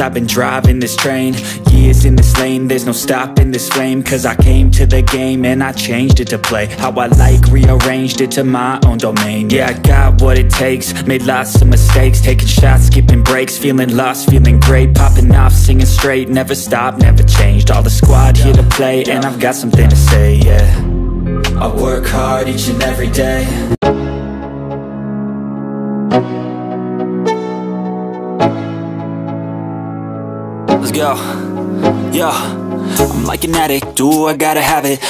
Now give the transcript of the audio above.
I've been driving this train. Years in this lane, there's no stopping this flame. Cause I came to the game and I changed it to play how I like, rearranged it to my own domain. Yeah, I got what it takes, made lots of mistakes, taking shots, skipping breaks, feeling lost, feeling great, popping off, singing straight, never stopped, never changed. All the squad here to play, and I've got something to say, yeah. I work hard each and every day. Let's go. Yeah, I'm like an addict, do I gotta have it.